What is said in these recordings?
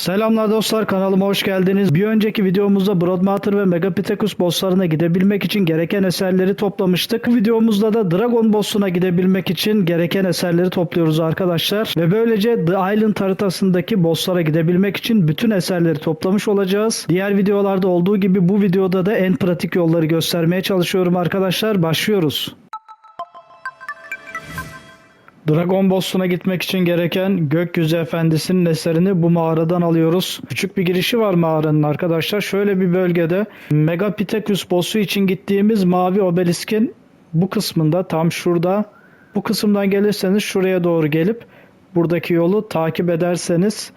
Selamlar dostlar, kanalıma hoş geldiniz. Bir önceki videomuzda Broodmatter ve Megapithecus bosslarına gidebilmek için gereken eserleri toplamıştık. Bu videomuzda da Dragon boss'una gidebilmek için gereken eserleri topluyoruz arkadaşlar. Ve böylece The Island haritasındaki bosslara gidebilmek için bütün eserleri toplamış olacağız. Diğer videolarda olduğu gibi bu videoda da en pratik yolları göstermeye çalışıyorum arkadaşlar. Başlıyoruz. Dragon boss'una gitmek için gereken Gökyüzü Efendisi'nin eserini bu mağaradan alıyoruz. Küçük bir girişi var mağaranın arkadaşlar. Şöyle bir bölgede Megapithecus boss'u için gittiğimiz mavi obeliskin bu kısmında, tam şurada. Bu kısımdan gelirseniz şuraya doğru gelip buradaki yolu takip ederseniz,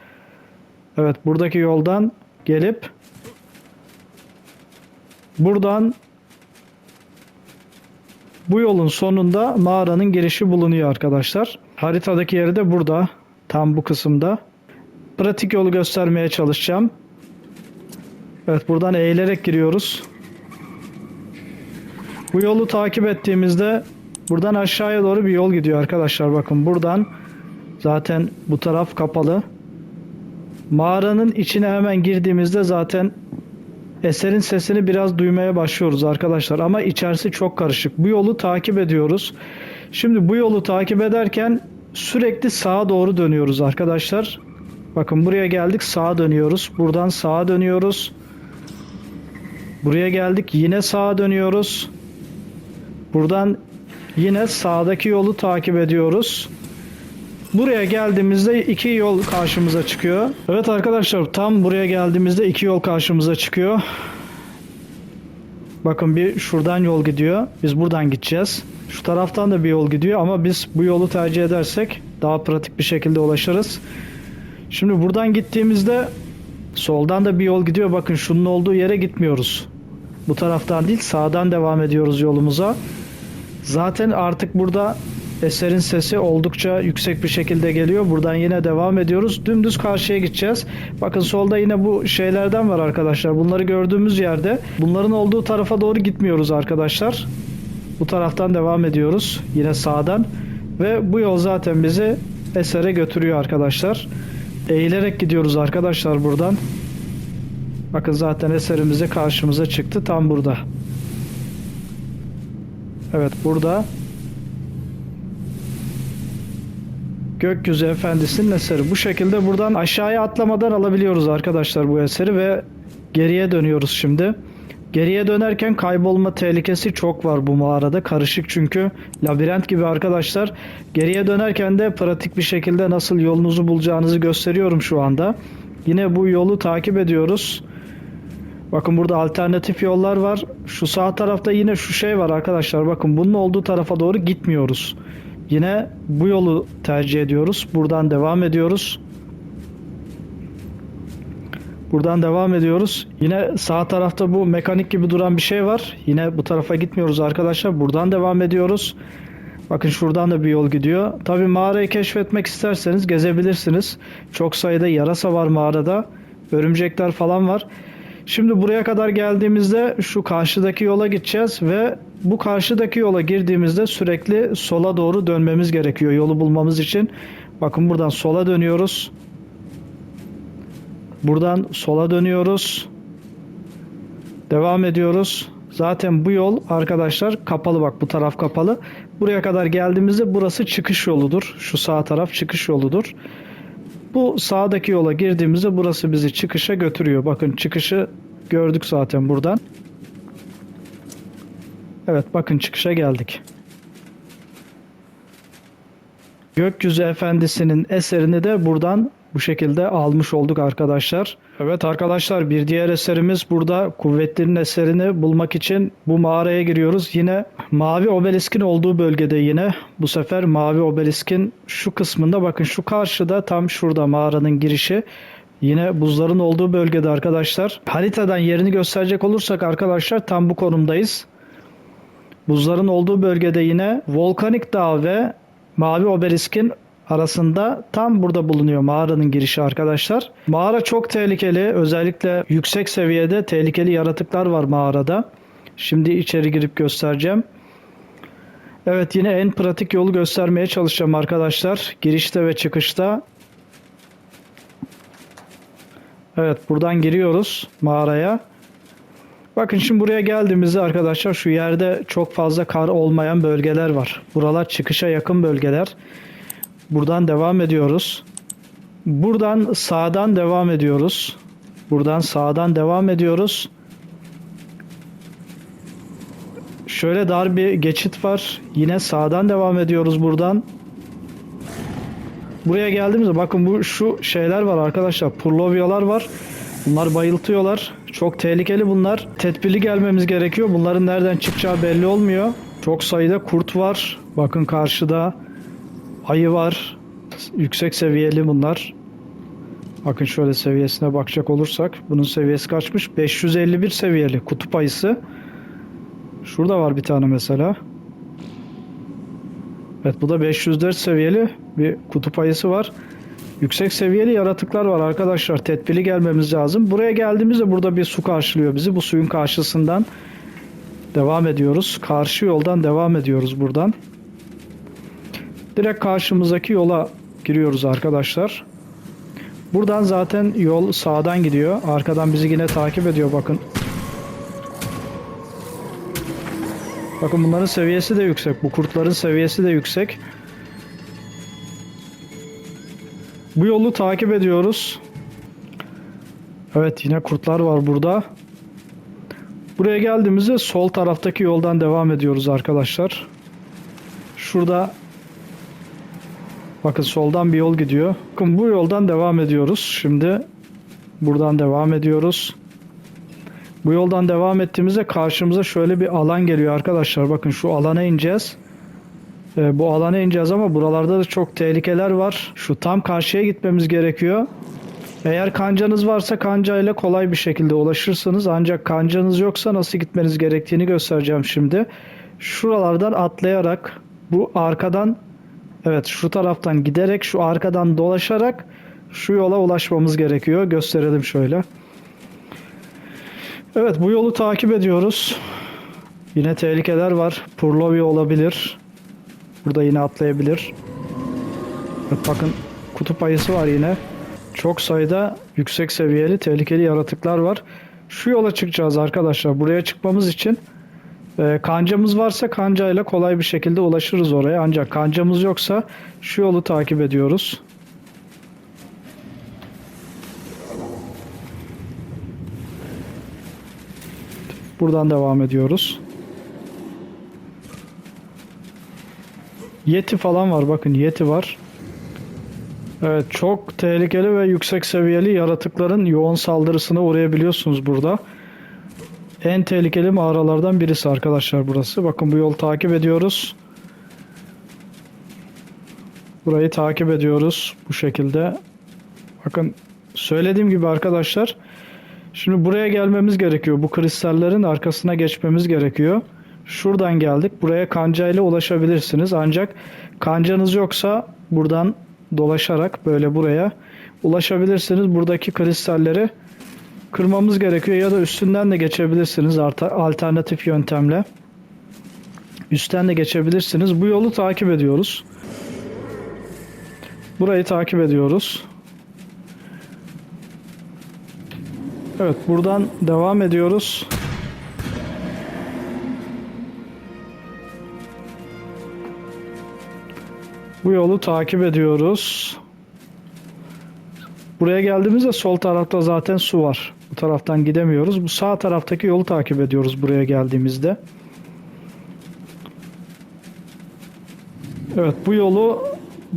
evet, buradaki yoldan gelip buradan bu yolun sonunda mağaranın girişi bulunuyor arkadaşlar. Haritadaki yeri de burada. Tam bu kısımda. Pratik yolu göstermeye çalışacağım. Evet, buradan eğilerek giriyoruz. Bu yolu takip ettiğimizde buradan aşağıya doğru bir yol gidiyor arkadaşlar. Bakın buradan zaten bu taraf kapalı. Mağaranın içine hemen girdiğimizde zaten eserin sesini biraz duymaya başlıyoruz arkadaşlar, ama içerisi çok karışık. Bu yolu takip ediyoruz. Şimdi bu yolu takip ederken sürekli sağa doğru dönüyoruz arkadaşlar. Bakın buraya geldik, sağa dönüyoruz. Buradan sağa dönüyoruz. Buraya geldik, yine sağa dönüyoruz. Buradan yine sağdaki yolu takip ediyoruz. Buraya geldiğimizde iki yol karşımıza çıkıyor. Evet arkadaşlar, tam buraya geldiğimizde iki yol karşımıza çıkıyor. Bakın, bir şuradan yol gidiyor. Biz buradan gideceğiz. Şu taraftan da bir yol gidiyor ama biz bu yolu tercih edersek daha pratik bir şekilde ulaşırız. Şimdi buradan gittiğimizde soldan da bir yol gidiyor. Bakın, şunun olduğu yere gitmiyoruz. Bu taraftan değil, sağdan devam ediyoruz yolumuza. Zaten artık burada eserin sesi oldukça yüksek bir şekilde geliyor. Buradan yine devam ediyoruz. Dümdüz karşıya gideceğiz. Bakın, solda yine bu şeylerden var arkadaşlar. Bunları gördüğümüz yerde, bunların olduğu tarafa doğru gitmiyoruz arkadaşlar. Bu taraftan devam ediyoruz. Yine sağdan. Ve bu yol zaten bizi esere götürüyor arkadaşlar. Eğilerek gidiyoruz arkadaşlar buradan. Bakın, zaten eserimize karşımıza çıktı. Tam burada. Evet, burada. Gökyüzü Efendisi'nin eseri. Bu şekilde buradan aşağıya atlamadan alabiliyoruz arkadaşlar bu eseri ve geriye dönüyoruz şimdi. Geriye dönerken kaybolma tehlikesi çok var bu mağarada. Karışık çünkü. Labirent gibi arkadaşlar. Geriye dönerken de pratik bir şekilde nasıl yolunuzu bulacağınızı gösteriyorum şu anda. Yine bu yolu takip ediyoruz. Bakın, burada alternatif yollar var. Şu sağ tarafta yine şu şey var arkadaşlar. Bakın, bunun olduğu tarafa doğru gitmiyoruz. Yine bu yolu tercih ediyoruz. Buradan devam ediyoruz. Buradan devam ediyoruz. Yine sağ tarafta bu mekanik gibi duran bir şey var. Yine bu tarafa gitmiyoruz arkadaşlar. Buradan devam ediyoruz. Bakın, şuradan da bir yol gidiyor. Tabi mağarayı keşfetmek isterseniz gezebilirsiniz. Çok sayıda yarasa var mağarada. Örümcekler falan var. Şimdi buraya kadar geldiğimizde şu karşıdaki yola gideceğiz ve bu karşıdaki yola girdiğimizde sürekli sola doğru dönmemiz gerekiyor yolu bulmamız için. Bakın, buradan sola dönüyoruz. Buradan sola dönüyoruz. Devam ediyoruz. Zaten bu yol arkadaşlar kapalı, bak bu taraf kapalı. Buraya kadar geldiğimizde burası çıkış yoludur. Şu sağ taraf çıkış yoludur. Bu sağdaki yola girdiğimizde burası bizi çıkışa götürüyor. Bakın, çıkışı gördük zaten buradan. Evet, bakın, çıkışa geldik. Gökyüzü Efendisi'nin eserini de buradan bu şekilde almış olduk arkadaşlar. Evet arkadaşlar, bir diğer eserimiz burada. Kuvvetli'nin eserini bulmak için bu mağaraya giriyoruz. Yine mavi obeliskin olduğu bölgede, yine bu sefer mavi obeliskin şu kısmında, bakın şu karşıda, tam şurada mağaranın girişi. Yine buzların olduğu bölgede arkadaşlar. Haritadan yerini gösterecek olursak arkadaşlar, tam bu konumdayız. Buzların olduğu bölgede yine Volkanik Dağ ve mavi obeliskin arasında tam burada bulunuyor mağaranın girişi arkadaşlar. Mağara çok tehlikeli. Özellikle yüksek seviyede tehlikeli yaratıklar var mağarada. Şimdi içeri girip göstereceğim. Evet, yine en pratik yolu göstermeye çalışacağım arkadaşlar. Girişte ve çıkışta. Evet, buradan giriyoruz mağaraya. Bakın şimdi buraya geldiğimizde arkadaşlar şu yerde çok fazla kar olmayan bölgeler var. Buralar çıkışa yakın bölgeler. Buradan devam ediyoruz. Buradan sağdan devam ediyoruz. Buradan sağdan devam ediyoruz. Şöyle dar bir geçit var. Yine sağdan devam ediyoruz buradan. Buraya geldiğimizde bakın bu şu şeyler var arkadaşlar. Purlovyalar var. Bunlar bayıltıyorlar. Çok tehlikeli bunlar. Tedbirli gelmemiz gerekiyor. Bunların nereden çıkacağı belli olmuyor. Çok sayıda kurt var. Bakın karşıda ayı var. Yüksek seviyeli bunlar. Bakın şöyle seviyesine bakacak olursak. Bunun seviyesi kaçmış? 551 seviyeli kutup ayısı. Şurada var bir tane mesela. Evet, bu da 504 seviyeli bir kutup ayısı var. Yüksek seviyeli yaratıklar var arkadaşlar. Tedbirli gelmemiz lazım. Buraya geldiğimizde burada bir su karşılıyor bizi. Bu suyun karşısından devam ediyoruz. Karşı yoldan devam ediyoruz buradan. Direkt karşımızdaki yola giriyoruz arkadaşlar. Buradan zaten yol sağdan gidiyor. Arkadan bizi yine takip ediyor bakın. Bakın bunların seviyesi de yüksek. Bu kurtların seviyesi de yüksek. Bu yolu takip ediyoruz. Evet, yine kurtlar var burada. Buraya geldiğimizde sol taraftaki yoldan devam ediyoruz arkadaşlar. Şurada bakın soldan bir yol gidiyor. Bakın bu yoldan devam ediyoruz. Şimdi buradan devam ediyoruz. Bu yoldan devam ettiğimizde karşımıza şöyle bir alan geliyor arkadaşlar. Bakın şu alana ineceğiz. Bu alana ineceğiz ama buralarda da çok tehlikeler var. Şu tam karşıya gitmemiz gerekiyor. Eğer kancanız varsa kancayla kolay bir şekilde ulaşırsınız. Ancak kancanız yoksa nasıl gitmeniz gerektiğini göstereceğim şimdi. Şuralardan atlayarak bu arkadan, evet şu taraftan giderek şu arkadan dolaşarak şu yola ulaşmamız gerekiyor. Gösterelim şöyle. Evet, bu yolu takip ediyoruz. Yine tehlikeler var. Purlovya olabilir. Burada yine atlayabilir. Evet, bakın kutup ayısı var yine. Çok sayıda yüksek seviyeli tehlikeli yaratıklar var. Şu yola çıkacağız arkadaşlar. Buraya çıkmamız için kancamız varsa kancayla kolay bir şekilde ulaşırız oraya. Ancak kancamız yoksa şu yolu takip ediyoruz. Buradan devam ediyoruz. Yeti falan var. Bakın Yeti var. Evet, çok tehlikeli ve yüksek seviyeli yaratıkların yoğun saldırısına uğrayabiliyorsunuz burada. En tehlikeli mağaralardan birisi arkadaşlar burası. Bakın bu yolu takip ediyoruz. Burayı takip ediyoruz bu şekilde. Bakın söylediğim gibi arkadaşlar. Şimdi buraya gelmemiz gerekiyor. Bu kristallerin arkasına geçmemiz gerekiyor. Şuradan geldik. Buraya kancayla ulaşabilirsiniz. Ancak kancanız yoksa buradan dolaşarak böyle buraya ulaşabilirsiniz. Buradaki kristalleri kırmamız gerekiyor ya da üstünden de geçebilirsiniz alternatif yöntemle. Üstten de geçebilirsiniz. Bu yolu takip ediyoruz. Burayı takip ediyoruz. Evet, buradan devam ediyoruz. Bu yolu takip ediyoruz. Buraya geldiğimizde sol tarafta zaten su var. Bu taraftan gidemiyoruz. Bu sağ taraftaki yolu takip ediyoruz buraya geldiğimizde. Evet, bu yolu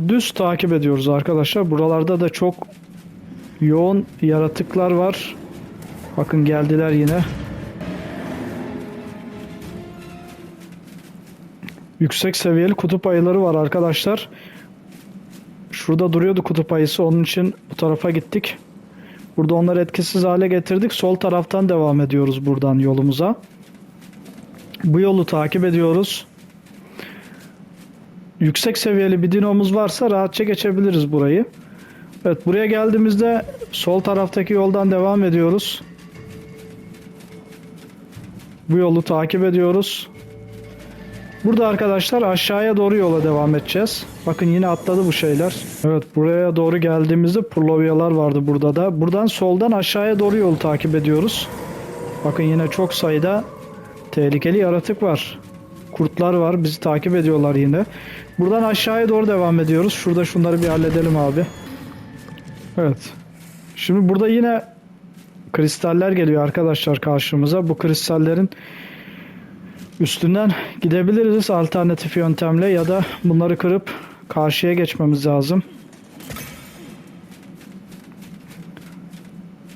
düz takip ediyoruz arkadaşlar. Buralarda da çok yoğun yaratıklar var. Bakın geldiler yine. Yüksek seviyeli kutup ayıları var arkadaşlar. Şurada duruyordu kutup ayısı. Onun için bu tarafa gittik. Burada onları etkisiz hale getirdik. Sol taraftan devam ediyoruz buradan yolumuza. Bu yolu takip ediyoruz. Yüksek seviyeli bir dinomuz varsa rahatça geçebiliriz burayı. Evet, buraya geldiğimizde sol taraftaki yoldan devam ediyoruz. Bu yolu takip ediyoruz. Burada arkadaşlar aşağıya doğru yola devam edeceğiz. Bakın yine atladı bu şeyler. Evet, buraya doğru geldiğimizde purlovyalar vardı burada da. Buradan soldan aşağıya doğru yolu takip ediyoruz. Bakın yine çok sayıda tehlikeli yaratık var. Kurtlar var, bizi takip ediyorlar yine. Buradan aşağıya doğru devam ediyoruz. Şurada şunları bir halledelim abi. Evet. Şimdi burada yine kristaller geliyor arkadaşlar karşımıza. Bu kristallerin üstünden gidebiliriz alternatif yöntemle ya da bunları kırıp karşıya geçmemiz lazım.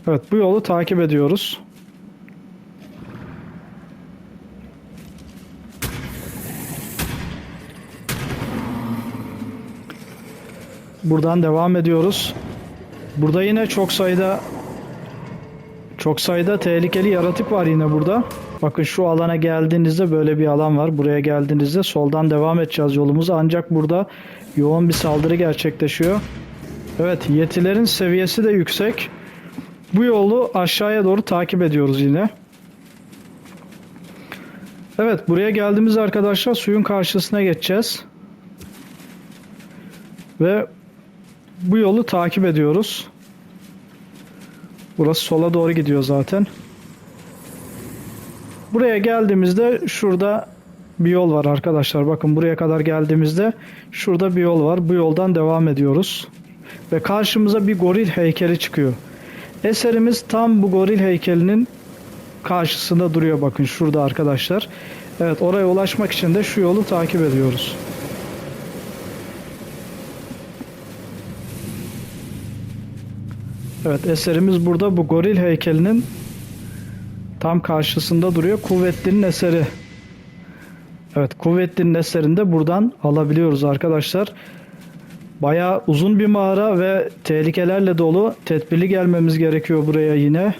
Evet, bu yolu takip ediyoruz. Buradan devam ediyoruz. Burada yine çok sayıda tehlikeli yaratık var yine burada. Bakın şu alana geldiğinizde böyle bir alan var. Buraya geldiğinizde soldan devam edeceğiz yolumuza. Ancak burada yoğun bir saldırı gerçekleşiyor. Evet, yetilerin seviyesi de yüksek. Bu yolu aşağıya doğru takip ediyoruz yine. Evet, buraya geldiğimizde arkadaşlar suyun karşısına geçeceğiz. Ve bu yolu takip ediyoruz. Burası sola doğru gidiyor zaten. Buraya geldiğimizde şurada bir yol var arkadaşlar. Bakın buraya kadar geldiğimizde şurada bir yol var. Bu yoldan devam ediyoruz. Ve karşımıza bir goril heykeli çıkıyor. Eserimiz tam bu goril heykelinin karşısında duruyor. Bakın şurada arkadaşlar. Evet, oraya ulaşmak için de şu yolu takip ediyoruz. Evet, eserimiz burada bu goril heykelinin tam karşısında duruyor. Kuvvetli'nin eseri. Evet, Kuvvetli'nin eserini de buradan alabiliyoruz arkadaşlar. Bayağı uzun bir mağara ve tehlikelerle dolu. Tedbirli gelmemiz gerekiyor buraya yine.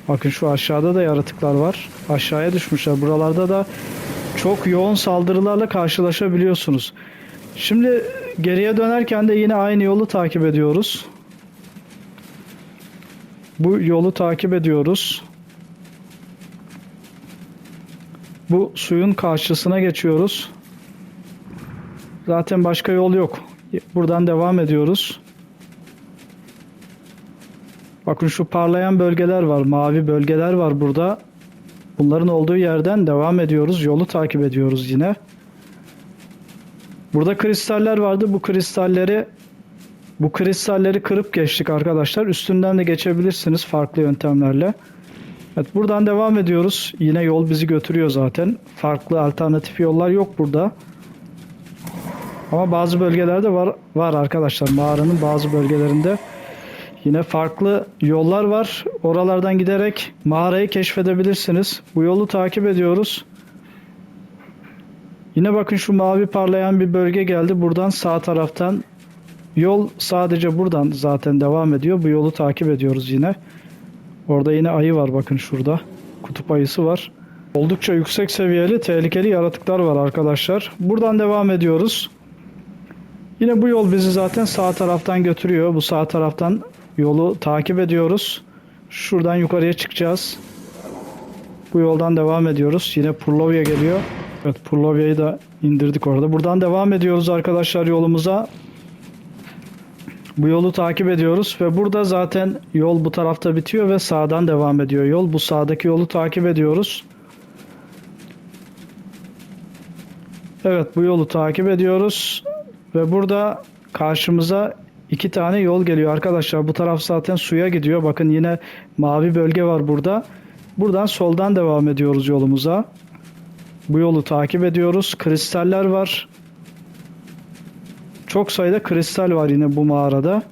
Bakın şu aşağıda da yaratıklar var. Aşağıya düşmüşler. Buralarda da çok yoğun saldırılarla karşılaşabiliyorsunuz. Şimdi geriye dönerken de yine aynı yolu takip ediyoruz. Bu yolu takip ediyoruz. Bu suyun karşısına geçiyoruz. Zaten başka yol yok. Buradan devam ediyoruz. Bakın şu parlayan bölgeler var. Mavi bölgeler var burada. Bunların olduğu yerden devam ediyoruz. Yolu takip ediyoruz yine. Burada kristaller vardı. Bu kristalleri kırıp geçtik arkadaşlar. Üstünden de geçebilirsiniz farklı yöntemlerle. Evet, buradan devam ediyoruz. Yine yol bizi götürüyor zaten. Farklı alternatif yollar yok burada. Ama bazı bölgelerde var arkadaşlar. Mağaranın bazı bölgelerinde yine farklı yollar var. Oralardan giderek mağarayı keşfedebilirsiniz. Bu yolu takip ediyoruz. Yine bakın şu mavi parlayan bir bölge geldi. Buradan sağ taraftan yol sadece buradan zaten devam ediyor. Bu yolu takip ediyoruz yine. Orada yine ayı var, bakın şurada. Kutup ayısı var. Oldukça yüksek seviyeli tehlikeli yaratıklar var arkadaşlar. Buradan devam ediyoruz. Yine bu yol bizi zaten sağ taraftan götürüyor. Bu sağ taraftan yolu takip ediyoruz. Şuradan yukarıya çıkacağız. Bu yoldan devam ediyoruz. Yine Purlovya geliyor. Evet, Purlovya'yı da indirdik orada. Buradan devam ediyoruz arkadaşlar yolumuza. Bu yolu takip ediyoruz ve burada zaten yol bu tarafta bitiyor ve sağdan devam ediyor yol. Bu sağdaki yolu takip ediyoruz. Evet, bu yolu takip ediyoruz ve burada karşımıza iki tane yol geliyor arkadaşlar. Bu taraf zaten suya gidiyor. Bakın yine mavi bölge var burada. Buradan soldan devam ediyoruz yolumuza. Bu yolu takip ediyoruz. Kristaller var. Çok sayıda kristal var yine bu mağarada.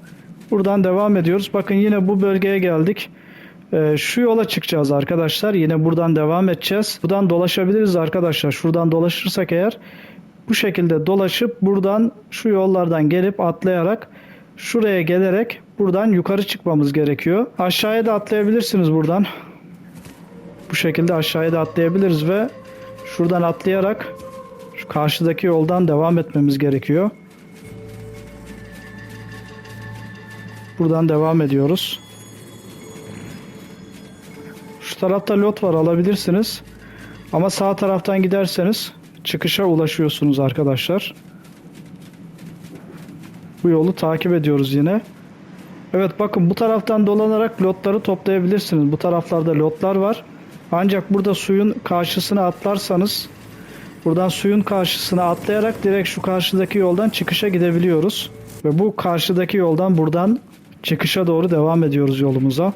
Buradan devam ediyoruz. Bakın yine bu bölgeye geldik. Şu yola çıkacağız arkadaşlar. Yine buradan devam edeceğiz. Buradan dolaşabiliriz arkadaşlar. Şuradan dolaşırsak eğer bu şekilde dolaşıp buradan şu yollardan gelip atlayarak şuraya gelerek buradan yukarı çıkmamız gerekiyor. Aşağıya da atlayabilirsiniz buradan. Bu şekilde aşağıya da atlayabiliriz ve şuradan atlayarak şu karşıdaki yoldan devam etmemiz gerekiyor. Buradan devam ediyoruz. Şu tarafta lot var, alabilirsiniz. Ama sağ taraftan giderseniz çıkışa ulaşıyorsunuz arkadaşlar. Bu yolu takip ediyoruz yine. Evet, bakın bu taraftan dolanarak lotları toplayabilirsiniz. Bu taraflarda lotlar var. Ancak burada suyun karşısına atlarsanız, buradan suyun karşısına atlayarak direkt şu karşıdaki yoldan çıkışa gidebiliyoruz. Ve bu karşıdaki yoldan buradan çıkışa doğru devam ediyoruz yolumuza.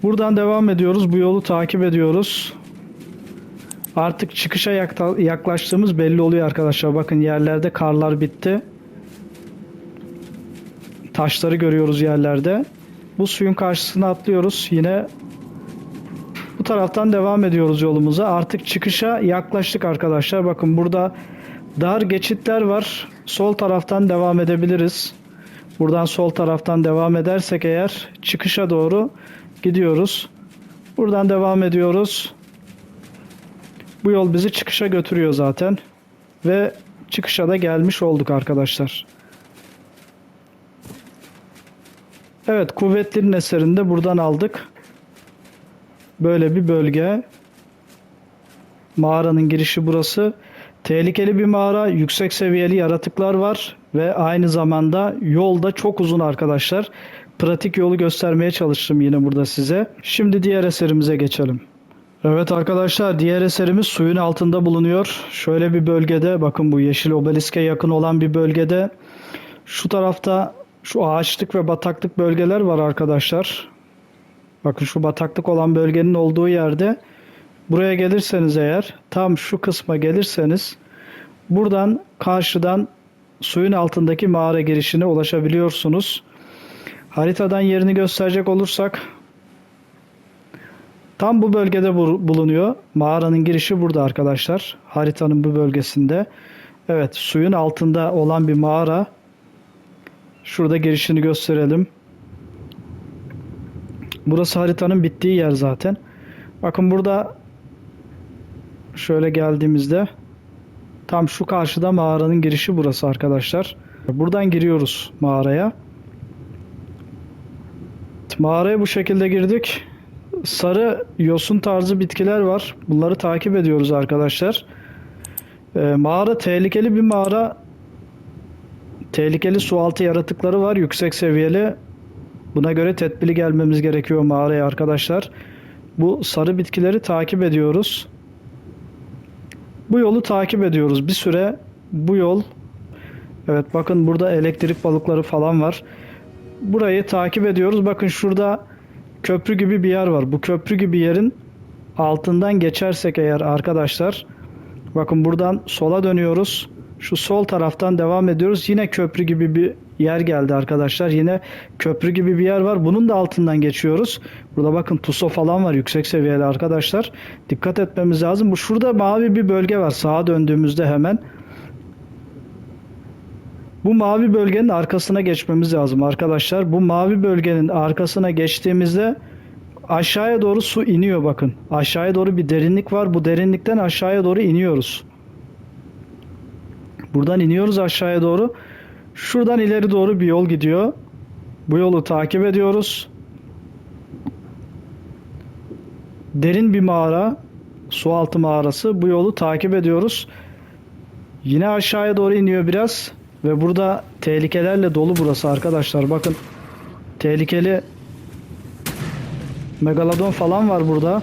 Buradan devam ediyoruz. Bu yolu takip ediyoruz. Artık çıkışa yaklaştığımız belli oluyor arkadaşlar. Bakın yerlerde karlar bitti. Taşları görüyoruz yerlerde. Bu suyun karşısına atlıyoruz. Yine bu taraftan devam ediyoruz yolumuza. Artık çıkışa yaklaştık arkadaşlar. Bakın burada dar geçitler var. Sol taraftan devam edebiliriz. Buradan sol taraftan devam edersek eğer çıkışa doğru gidiyoruz. Buradan devam ediyoruz. Bu yol bizi çıkışa götürüyor zaten. Ve çıkışa da gelmiş olduk arkadaşlar. Evet, kuvvetlinin eserini de buradan aldık. Böyle bir bölge. Mağaranın girişi burası. Tehlikeli bir mağara. Yüksek seviyeli yaratıklar var. Ve aynı zamanda yolda çok uzun arkadaşlar. Pratik yolu göstermeye çalıştım yine burada size. Şimdi diğer eserimize geçelim. Evet arkadaşlar, diğer eserimiz suyun altında bulunuyor. Şöyle bir bölgede, bakın bu yeşil obeliske yakın olan bir bölgede. Şu tarafta şu ağaçlık ve bataklık bölgeler var arkadaşlar. Bakın şu bataklık olan bölgenin olduğu yerde buraya gelirseniz eğer, tam şu kısma gelirseniz buradan karşıdan suyun altındaki mağara girişine ulaşabiliyorsunuz. Haritadan yerini gösterecek olursak tam bu bölgede bulunuyor. Mağaranın girişi burada arkadaşlar. Haritanın bu bölgesinde. Evet, suyun altında olan bir mağara. Şurada girişini gösterelim. Burası haritanın bittiği yer zaten. Bakın burada şöyle geldiğimizde tam şu karşıda mağaranın girişi burası arkadaşlar. Buradan giriyoruz mağaraya. Mağaraya bu şekilde girdik. Sarı yosun tarzı bitkiler var. Bunları takip ediyoruz arkadaşlar. Mağara tehlikeli bir mağara. Tehlikeli sualtı yaratıkları var. Yüksek seviyeli. Buna göre tedbirli gelmemiz gerekiyor mağaraya arkadaşlar. Bu sarı bitkileri takip ediyoruz. Bu yolu takip ediyoruz. Bir süre bu yol. Evet, bakın burada elektrik balıkları falan var. Burayı takip ediyoruz. Bakın şurada köprü gibi bir yer var. Bu köprü gibi yerin altından geçersek eğer arkadaşlar, bakın buradan sola dönüyoruz. Şu sol taraftan devam ediyoruz. Yine köprü gibi bir yer geldi arkadaşlar. Yine köprü gibi bir yer var. Bunun da altından geçiyoruz. Burada bakın tuso falan var. Yüksek seviyeli arkadaşlar. Dikkat etmemiz lazım. Bu şurada mavi bir bölge var. Sağa döndüğümüzde hemen. Bu mavi bölgenin arkasına geçmemiz lazım arkadaşlar. Bu mavi bölgenin arkasına geçtiğimizde aşağıya doğru su iniyor bakın. Aşağıya doğru bir derinlik var. Bu derinlikten aşağıya doğru iniyoruz. Buradan iniyoruz aşağıya doğru. Şuradan ileri doğru bir yol gidiyor. Bu yolu takip ediyoruz. Derin bir mağara. Sualtı mağarası. Bu yolu takip ediyoruz. Yine aşağıya doğru iniyor biraz. Ve burada tehlikelerle dolu burası arkadaşlar. Bakın tehlikeli megalodon falan var burada.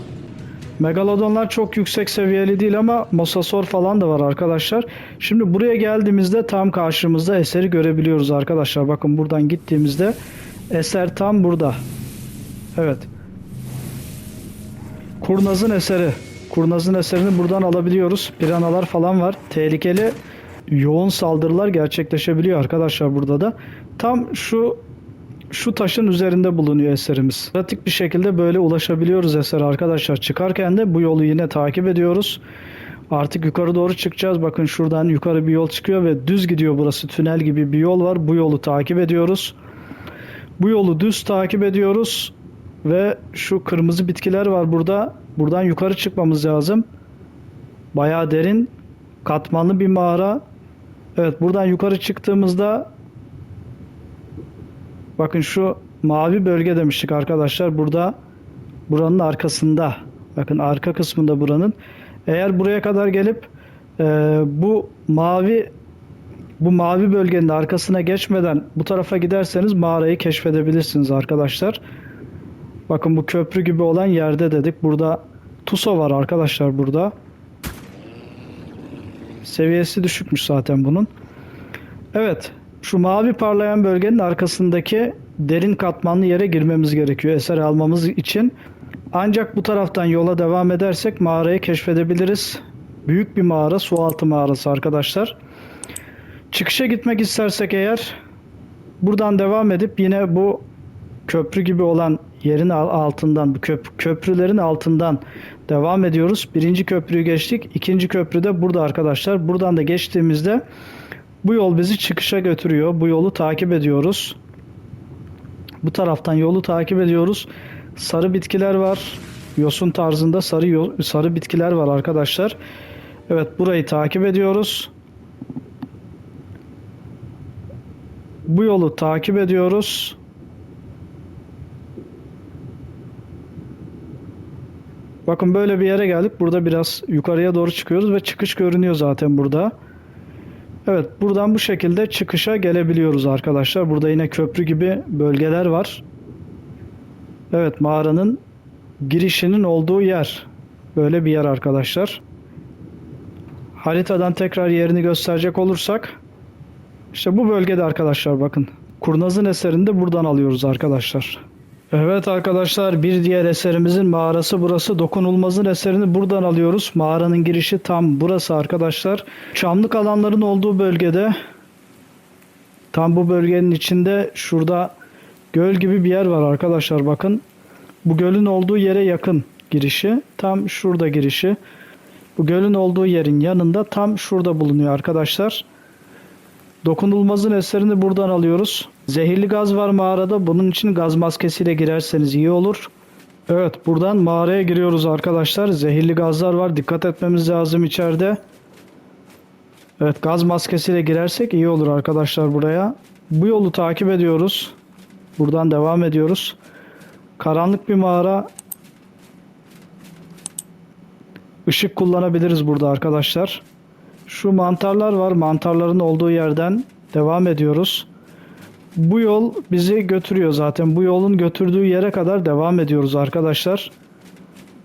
Megalodonlar çok yüksek seviyeli değil ama mosasaur falan da var arkadaşlar. Şimdi buraya geldiğimizde tam karşımızda eseri görebiliyoruz arkadaşlar. Bakın buradan gittiğimizde eser tam burada. Evet. Kurnazın eseri. Kurnazın eserini buradan alabiliyoruz. Piranalar falan var. Tehlikeli yoğun saldırılar gerçekleşebiliyor arkadaşlar burada da. Tam şu taşın üzerinde bulunuyor eserimiz. Pratik bir şekilde böyle ulaşabiliyoruz esere arkadaşlar. Çıkarken de bu yolu yine takip ediyoruz. Artık yukarı doğru çıkacağız. Bakın şuradan yukarı bir yol çıkıyor ve düz gidiyor burası. Tünel gibi bir yol var. Bu yolu takip ediyoruz. Bu yolu düz takip ediyoruz. Ve şu kırmızı bitkiler var burada. Buradan yukarı çıkmamız lazım. Bayağı derin, katmanlı bir mağara. Evet, buradan yukarı çıktığımızda bakın şu mavi bölge demiştik arkadaşlar. Burada buranın arkasında. Bakın arka kısmında buranın Eğer buraya kadar gelip bu mavi bölgenin arkasına geçmeden bu tarafa giderseniz mağarayı keşfedebilirsiniz arkadaşlar. Bakın bu köprü gibi olan yerde dedik. Burada Tuso var arkadaşlar burada. Seviyesi düşükmüş zaten bunun. Evet. Şu mavi parlayan bölgenin arkasındaki derin katmanlı yere girmemiz gerekiyor eser almamız için. Ancak bu taraftan yola devam edersek mağarayı keşfedebiliriz. Büyük bir mağara, sualtı mağarası arkadaşlar. Çıkışa gitmek istersek eğer buradan devam edip yine bu köprü gibi olan yerin altından, bu köprülerin altından devam ediyoruz. Birinci köprüyü geçtik. İkinci köprü de burada arkadaşlar. Buradan da geçtiğimizde bu yol bizi çıkışa götürüyor. Bu yolu takip ediyoruz. Bu taraftan yolu takip ediyoruz. Sarı bitkiler var. Yosun tarzında sarı bitkiler var arkadaşlar. Evet, burayı takip ediyoruz. Bu yolu takip ediyoruz. Bakın böyle bir yere geldik. Burada biraz yukarıya doğru çıkıyoruz ve çıkış görünüyor zaten burada. Evet, buradan bu şekilde çıkışa gelebiliyoruz arkadaşlar. Burada yine köprü gibi bölgeler var. Evet, mağaranın girişinin olduğu yer. Böyle bir yer arkadaşlar. Haritadan tekrar yerini gösterecek olursak işte bu bölgede arkadaşlar bakın. Kurnaz'ın eserini de buradan alıyoruz arkadaşlar. Evet arkadaşlar, bir diğer eserimizin mağarası burası. Dokunulmaz'ın eserini buradan alıyoruz. Mağaranın girişi tam burası arkadaşlar. Çamlık alanların olduğu bölgede, tam bu bölgenin içinde şurada göl gibi bir yer var arkadaşlar bakın. Bu gölün olduğu yere yakın girişi. Tam şurada girişi. Bu gölün olduğu yerin yanında tam şurada bulunuyor arkadaşlar. Dokunulmaz'ın eserini buradan alıyoruz. Zehirli gaz var mağarada. Bunun için gaz maskesiyle girerseniz iyi olur. Evet, buradan mağaraya giriyoruz arkadaşlar. Zehirli gazlar var. Dikkat etmemiz lazım içeride. Evet, gaz maskesiyle girersek iyi olur arkadaşlar buraya. Bu yolu takip ediyoruz. Buradan devam ediyoruz. Karanlık bir mağara. Işık kullanabiliriz burada arkadaşlar. Şu mantarlar var. Mantarların olduğu yerden devam ediyoruz. Bu yol bizi götürüyor zaten. Bu yolun götürdüğü yere kadar devam ediyoruz arkadaşlar.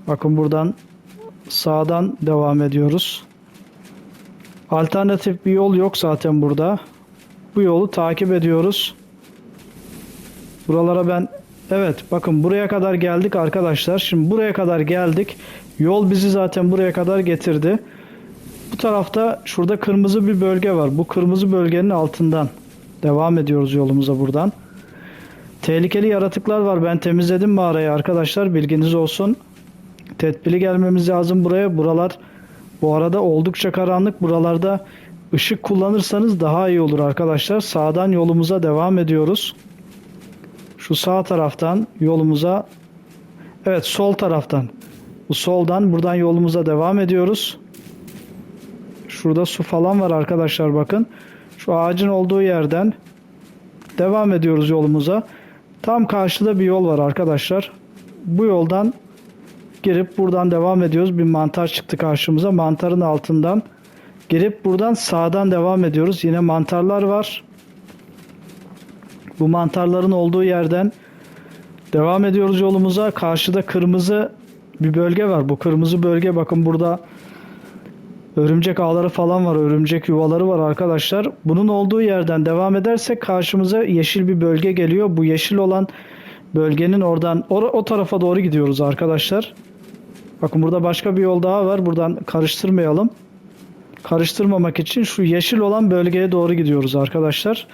Bakın buradan sağdan devam ediyoruz. Alternatif bir yol yok zaten burada. Bu yolu takip ediyoruz. Buralara ben... Evet, bakın buraya kadar geldik arkadaşlar. Şimdi buraya kadar geldik. Yol bizi zaten buraya kadar getirdi. Bu tarafta şurada kırmızı bir bölge var. Bu kırmızı bölgenin altından devam ediyoruz yolumuza buradan. Tehlikeli yaratıklar var. Ben temizledim mağarayı arkadaşlar. Bilginiz olsun. Tedbirli gelmemiz lazım buraya. Buralar bu arada oldukça karanlık. Buralarda ışık kullanırsanız daha iyi olur arkadaşlar. Sağdan yolumuza devam ediyoruz. Şu sağ taraftan yolumuza, evet sol taraftan, bu soldan buradan yolumuza devam ediyoruz. Şurada su falan var arkadaşlar bakın. Şu ağacın olduğu yerden devam ediyoruz yolumuza. Tam karşıda bir yol var arkadaşlar. Bu yoldan girip buradan devam ediyoruz. Bir mantar çıktı karşımıza. Mantarın altından girip buradan sağdan devam ediyoruz. Yine mantarlar var. Bu mantarların olduğu yerden devam ediyoruz yolumuza. Karşıda kırmızı bir bölge var. Bu kırmızı bölge bakın burada örümcek ağları falan var. Örümcek yuvaları var arkadaşlar. Bunun olduğu yerden devam edersek karşımıza yeşil bir bölge geliyor. Bu yeşil olan bölgenin oradan o tarafa doğru gidiyoruz arkadaşlar. Bakın burada başka bir yol daha var. Buradan karıştırmayalım. Karıştırmamak için şu yeşil olan bölgeye doğru gidiyoruz arkadaşlar.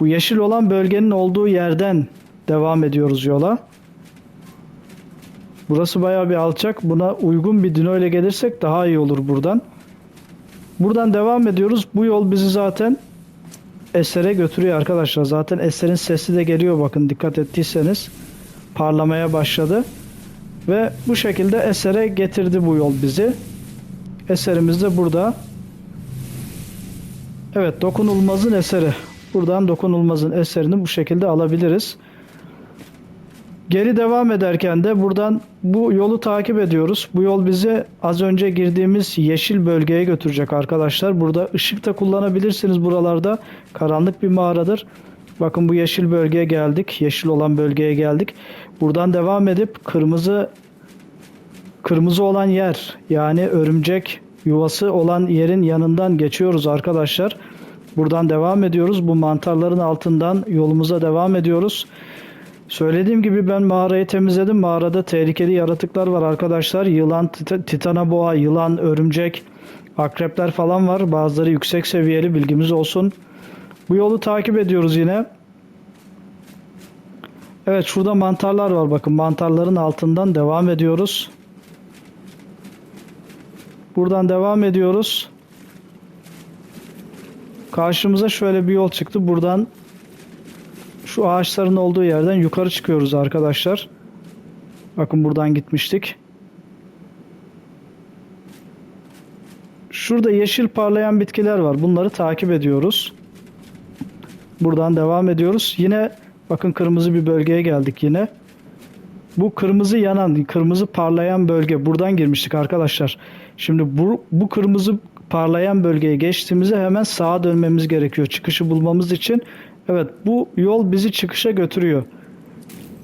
Bu yeşil olan bölgenin olduğu yerden devam ediyoruz yola. Burası bayağı bir alçak. Buna uygun bir dino ile gelirsek daha iyi olur buradan. Buradan devam ediyoruz. Bu yol bizi zaten esere götürüyor arkadaşlar. Zaten eserin sesi de geliyor bakın dikkat ettiyseniz. Parlamaya başladı. Ve bu şekilde esere getirdi bu yol bizi. Eserimiz de burada. Evet, Dokunulmaz'ın eseri. Buradan Dokunulmaz'ın eserini bu şekilde alabiliriz. Geri devam ederken de buradan bu yolu takip ediyoruz. Bu yol bizi az önce girdiğimiz yeşil bölgeye götürecek arkadaşlar. Burada ışık da kullanabilirsiniz buralarda. Karanlık bir mağaradır. Bakın bu yeşil bölgeye geldik. Yeşil olan bölgeye geldik. Buradan devam edip kırmızı olan yer, yani örümcek yuvası olan yerin yanından geçiyoruz arkadaşlar. Buradan devam ediyoruz. Bu mantarların altından yolumuza devam ediyoruz. Söylediğim gibi ben mağarayı temizledim. Mağarada tehlikeli yaratıklar var arkadaşlar. Yılan, titana boğa, yılan, örümcek, akrepler falan var. Bazıları yüksek seviyeli, bilgimiz olsun. Bu yolu takip ediyoruz yine. Evet, şurada mantarlar var. Bakın mantarların altından devam ediyoruz. Buradan devam ediyoruz. Karşımıza şöyle bir yol çıktı. Buradan şu ağaçların olduğu yerden yukarı çıkıyoruz arkadaşlar. Bakın buradan gitmiştik. Şurada yeşil parlayan bitkiler var. Bunları takip ediyoruz. Buradan devam ediyoruz. Yine bakın kırmızı bir bölgeye geldik yine. Bu kırmızı yanan, kırmızı parlayan bölge. Buradan girmiştik arkadaşlar. Şimdi bu kırmızı parlayan bölgeye geçtiğimizde hemen sağa dönmemiz gerekiyor. Çıkışı bulmamız için. Evet, bu yol bizi çıkışa götürüyor.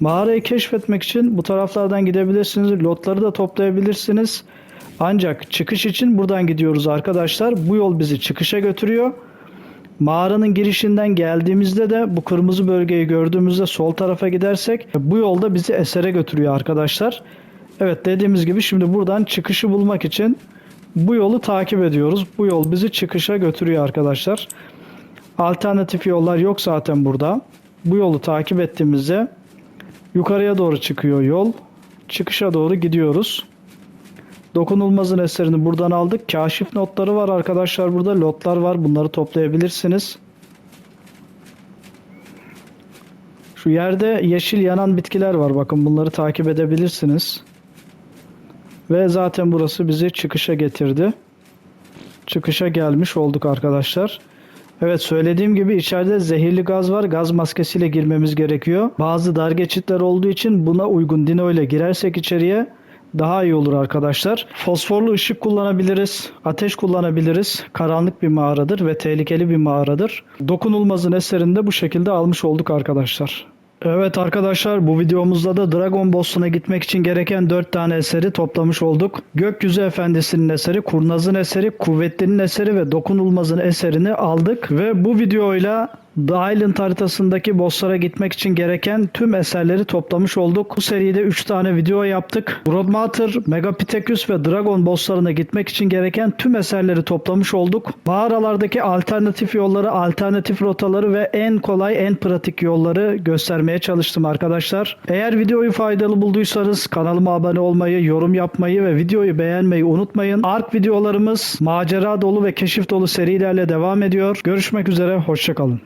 Mağarayı keşfetmek için bu taraflardan gidebilirsiniz. Lotları da toplayabilirsiniz. Ancak çıkış için buradan gidiyoruz arkadaşlar. Bu yol bizi çıkışa götürüyor. Mağaranın girişinden geldiğimizde de bu kırmızı bölgeyi gördüğümüzde sol tarafa gidersek bu yolda bizi esere götürüyor arkadaşlar. Evet, dediğimiz gibi şimdi buradan çıkışı bulmak için bu yolu takip ediyoruz. Bu yol bizi çıkışa götürüyor arkadaşlar. Alternatif yollar yok zaten burada. Bu yolu takip ettiğimizde yukarıya doğru çıkıyor yol. Çıkışa doğru gidiyoruz. Dokunulmazın eserini buradan aldık. Kaşif notları var arkadaşlar burada. Lotlar var. Bunları toplayabilirsiniz. Şu yerde yeşil yanan bitkiler var. Bakın bunları takip edebilirsiniz. Ve zaten burası bizi çıkışa getirdi. Çıkışa gelmiş olduk arkadaşlar. Evet, söylediğim gibi içeride zehirli gaz var. Gaz maskesiyle girmemiz gerekiyor. Bazı dar geçitler olduğu için buna uygun dino ile girersek içeriye daha iyi olur arkadaşlar. Fosforlu ışık kullanabiliriz. Ateş kullanabiliriz. Karanlık bir mağaradır ve tehlikeli bir mağaradır. Dokunulmazın eserini de bu şekilde almış olduk arkadaşlar. Evet arkadaşlar, bu videomuzda da Dragon Boss'una gitmek için gereken 4 tane eseri toplamış olduk. Gökyüzü Efendisi'nin eseri, Kurnaz'ın eseri, Kuvvetli'nin eseri ve Dokunulmaz'ın eserini aldık. Ve bu videoyla The Island haritasındaki bosslara gitmek için gereken tüm eserleri toplamış olduk. Bu seride 3 tane video yaptık. Broodmatter, Megapithecus ve Dragon bosslarına gitmek için gereken tüm eserleri toplamış olduk. Mağaralardaki alternatif yolları, alternatif rotaları ve en kolay, en pratik yolları göstermeye çalıştım arkadaşlar. Eğer videoyu faydalı bulduysanız kanalıma abone olmayı, yorum yapmayı ve videoyu beğenmeyi unutmayın. Ark videolarımız macera dolu ve keşif dolu serilerle devam ediyor. Görüşmek üzere, hoşça kalın.